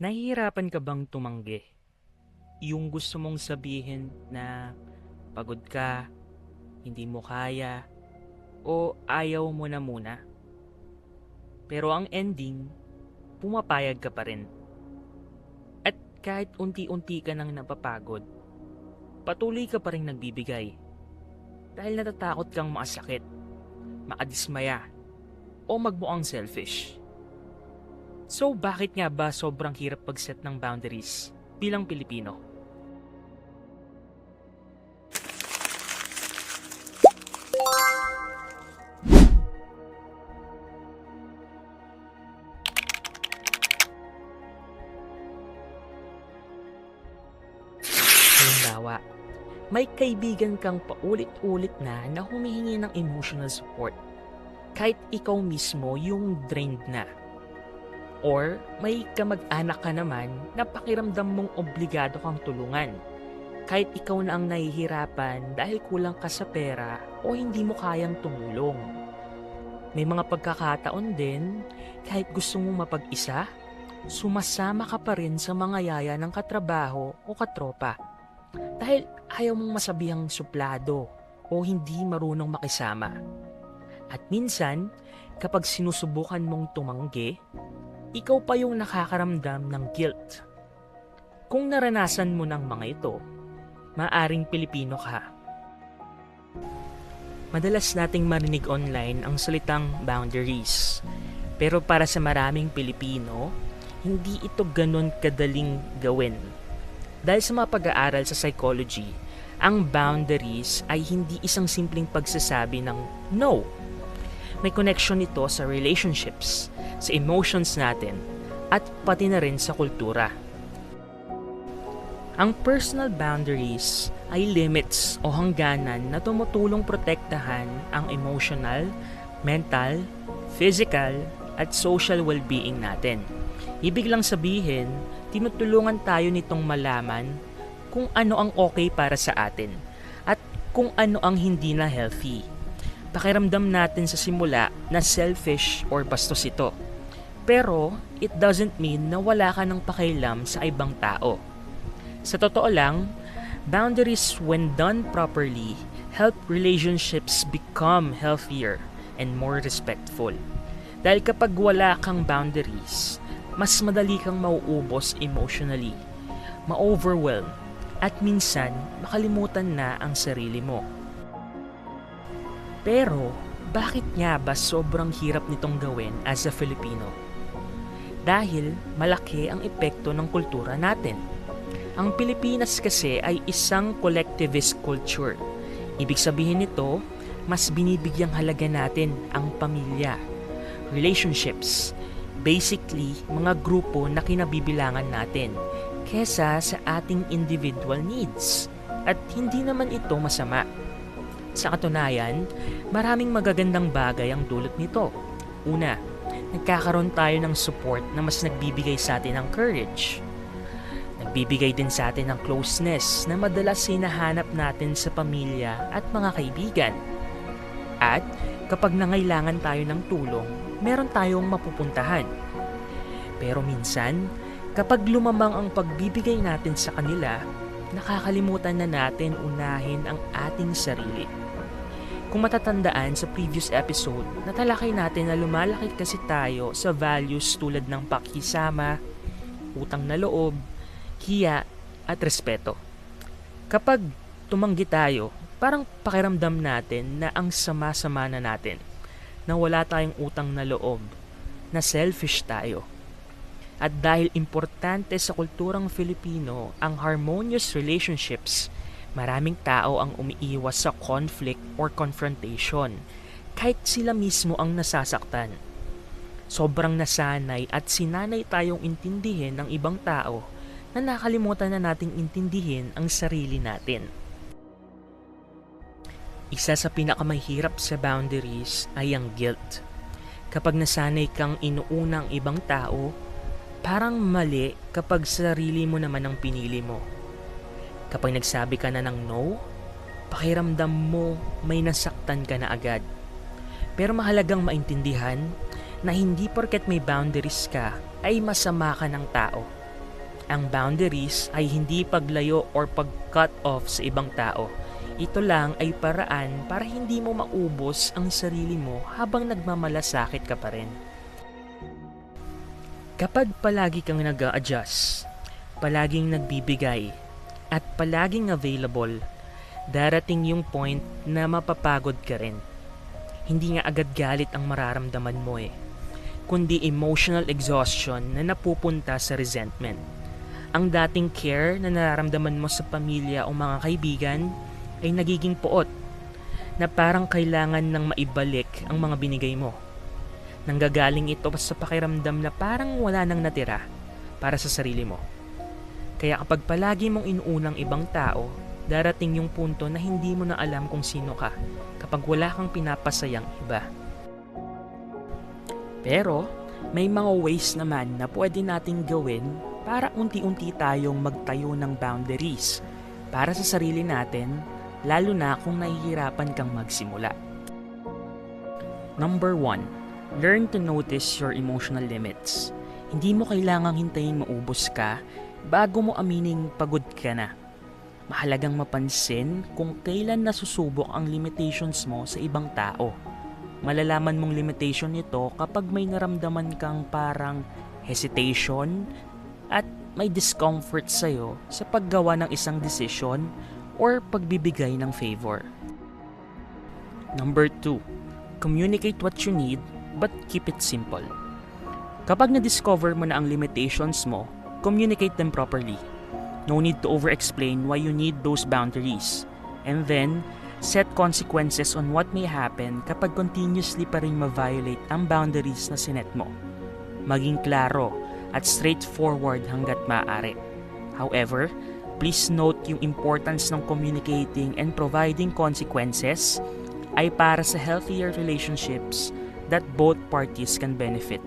Nahihirapan ka bang tumanggi? Yung gusto mong sabihin na pagod ka, hindi mo kaya, o ayaw mo na muna. Pero ang ending, pumapayag ka pa rin. At kahit unti-unti ka nang napapagod, patuloy ka pa rin nagbibigay. Dahil natatakot kang makasakit, makadismaya, o magmukhang selfish. So bakit nga ba sobrang hirap pag-set ng boundaries bilang Pilipino? Halimbawa, may kaibigan kang paulit-ulit na humihingi ng emotional support kahit ikaw mismo yung drained na. Or may kamag-anak ka naman na pakiramdam mong obligado kang tulungan kahit ikaw na ang nahihirapan dahil kulang ka sa pera o hindi mo kayang tumulong. May mga pagkakataon din kahit gusto mong mapag-isa, sumasama ka pa rin sa mga yaya ng katrabaho o katropa dahil ayaw mong masabihang suplado o hindi marunong makisama. At minsan, kapag sinusubukan mong tumanggi, ikaw pa yung nakakaramdam ng guilt. Kung naranasan mo ng mga ito, maaring Pilipino ka. Madalas nating marinig online ang salitang boundaries. Pero para sa maraming Pilipino, hindi ito ganun kadaling gawin. Dahil sa mga pag-aaral sa psychology, ang boundaries ay hindi isang simpleng pagsasabi ng no. May connection ito sa relationships, sa emotions natin, at pati na rin sa kultura. Ang personal boundaries ay limits o hangganan na tumutulong protektahan ang emotional, mental, physical, at social well-being natin. Ibig lang sabihin, tinutulungan tayo nitong malaman kung ano ang okay para sa atin at kung ano ang hindi na healthy. Pakiramdam natin sa simula na selfish or bastos ito. Pero, it doesn't mean na wala ka ng pakialam sa ibang tao. Sa totoo lang, boundaries when done properly help relationships become healthier and more respectful. Dahil kapag wala kang boundaries, mas madali kang mauubos emotionally, ma-overwhelm, at minsan makalimutan na ang sarili mo. Pero, bakit nga ba sobrang hirap nitong gawin as a Filipino? Dahil malaki ang epekto ng kultura natin. Ang Pilipinas kasi ay isang collectivist culture. Ibig sabihin nito, mas binibigyang halaga natin ang pamilya, relationships, basically mga grupo na kinabibilangan natin kesa sa ating individual needs. At hindi naman ito masama. Sa katunayan, maraming magagandang bagay ang dulot nito. Una, nagkakaroon tayo ng support na mas nagbibigay sa atin ng courage. Nagbibigay din sa atin ng closeness na madalas hinahanap natin sa pamilya at mga kaibigan. At kapag nangailangan tayo ng tulong, meron tayong mapupuntahan. Pero minsan, kapag lumamang ang pagbibigay natin sa kanila, nakakalimutan na natin unahin ang ating sarili. Kung matatandaan sa previous episode, natalakay natin na lumalaki kasi tayo sa values tulad ng pakikisama, utang na loob, hiya, at respeto. Kapag tumanggi tayo, parang pakiramdam natin na ang sama-sama na natin, na wala tayong utang na loob, na selfish tayo. At dahil importante sa kulturang Filipino ang harmonious relationships, maraming tao ang umiiwas sa conflict or confrontation kahit sila mismo ang nasasaktan. Sobrang nasanay at sinanay tayong intindihin ng ibang tao na nakalimutan na nating intindihin ang sarili natin. Isa sa pinakamahirap sa boundaries ay ang guilt. Kapag nasanay kang inuuna ang ibang tao, parang mali kapag sarili mo naman ang pinili mo. Kapag nagsabi ka na ng no, pakiramdam mo may nasaktan ka na agad. Pero mahalagang maintindihan na hindi porket may boundaries ka ay masama ka ng tao. Ang boundaries ay hindi paglayo or pag-cut off sa ibang tao. Ito lang ay paraan para hindi mo maubos ang sarili mo habang nagmamalasakit ka pa rin. Kapag palagi kang nag-a-adjust, palaging nagbibigay, at palaging available, darating yung point na mapapagod ka rin. Hindi nga agad galit ang mararamdaman mo kundi emotional exhaustion na napupunta sa resentment. Ang dating care na nararamdaman mo sa pamilya o mga kaibigan ay nagiging puot na parang kailangan ng maibalik ang mga binigay mo. Nanggagaling ito sa pakiramdam na parang wala nang natira para sa sarili mo. Kaya kapag palagi mong inuunang ibang tao, darating yung punto na hindi mo na alam kung sino ka kapag wala kang pinapasayang iba. Pero may mga ways naman na pwede nating gawin para unti-unti tayong magtayo ng boundaries para sa sarili natin, lalo na kung nahihirapan kang magsimula. Number 1, learn to notice your emotional limits. Hindi mo kailangang hintayin maubos ka bago mo amining pagod ka na. Mahalagang mapansin kung kailan nasusubok ang limitations mo sa ibang tao. Malalaman mong limitation nito kapag may naramdaman kang parang hesitation at may discomfort sa'yo sa paggawa ng isang desisyon or pagbibigay ng favor. Number 2, communicate what you need but keep it simple. Kapag na-discover mo na ang limitations mo, communicate them properly. No need to over-explain why you need those boundaries. And then, set consequences on what may happen kapag continuously pa rin ma-violate ang boundaries na sinet mo. Maging klaro at straightforward hanggat maaari. However, please note yung importance ng communicating and providing consequences ay para sa healthier relationships that both parties can benefit.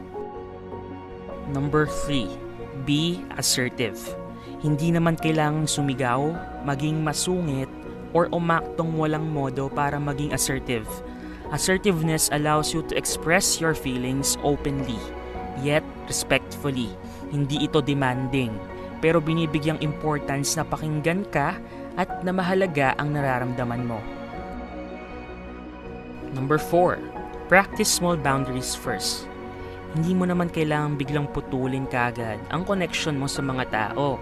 Number 3, be assertive. Hindi naman kailangang sumigaw, maging masungit, or umaktong walang modo para maging assertive. Assertiveness allows you to express your feelings openly, yet respectfully. Hindi ito demanding, pero binibigyang importance na pakinggan ka at na mahalaga ang nararamdaman mo. Number 4, practice small boundaries first. Hindi mo naman kailangang biglang putulin kaagad ang connection mo sa mga tao.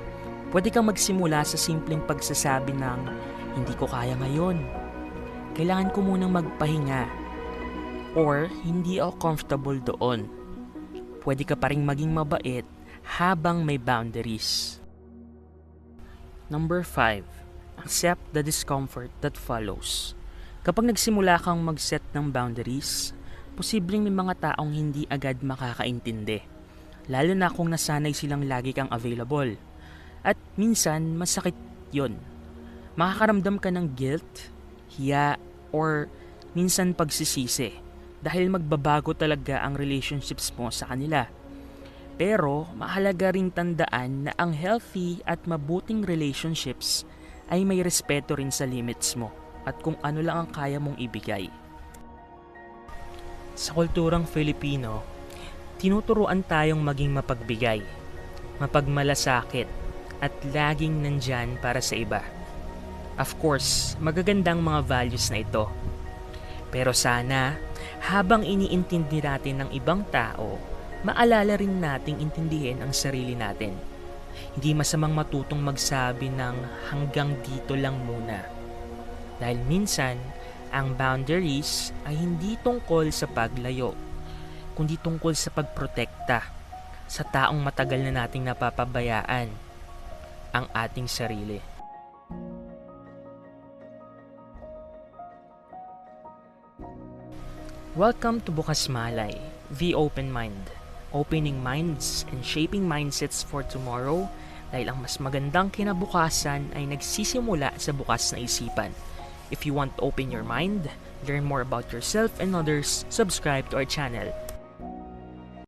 Pwede kang magsimula sa simpleng pagsasabi ng, hindi ko kaya ngayon. Kailangan ko munang magpahinga. Or, hindi ako comfortable doon. Pwede ka pa rin maging mabait habang may boundaries. Number 5, accept the discomfort that follows. Kapag nagsimula kang mag-set ng boundaries, posibleng may mga taong hindi agad makakaintindi. Lalo na kung nasanay silang lagi kang available. At minsan, masakit yon. Makakaramdam ka ng guilt, hiya, or minsan pagsisisi dahil magbabago talaga ang relationships mo sa kanila. Pero mahalaga ring tandaan na ang healthy at mabuting relationships ay may respeto rin sa limits mo at kung ano lang ang kaya mong ibigay. Sa kulturang Filipino, tinuturuan tayong maging mapagbigay, mapagmalasakit, at laging nandyan para sa iba. Of course, magagandang mga values na ito. Pero sana, habang iniintindi natin ng ibang tao, maalala rin nating intindihin ang sarili natin. Hindi masamang matutong magsabi ng hanggang dito lang muna. Dahil minsan, ang boundaries ay hindi tungkol sa paglayo, kundi tungkol sa pagprotekta sa taong matagal na nating napapabayaan, ang ating sarili. Welcome to Bukas Malay, the open mind. Opening minds and shaping mindsets for tomorrow dahil ang mas magandang kinabukasan ay nagsisimula sa bukas na isipan. If you want to open your mind, learn more about yourself and others, subscribe to our channel.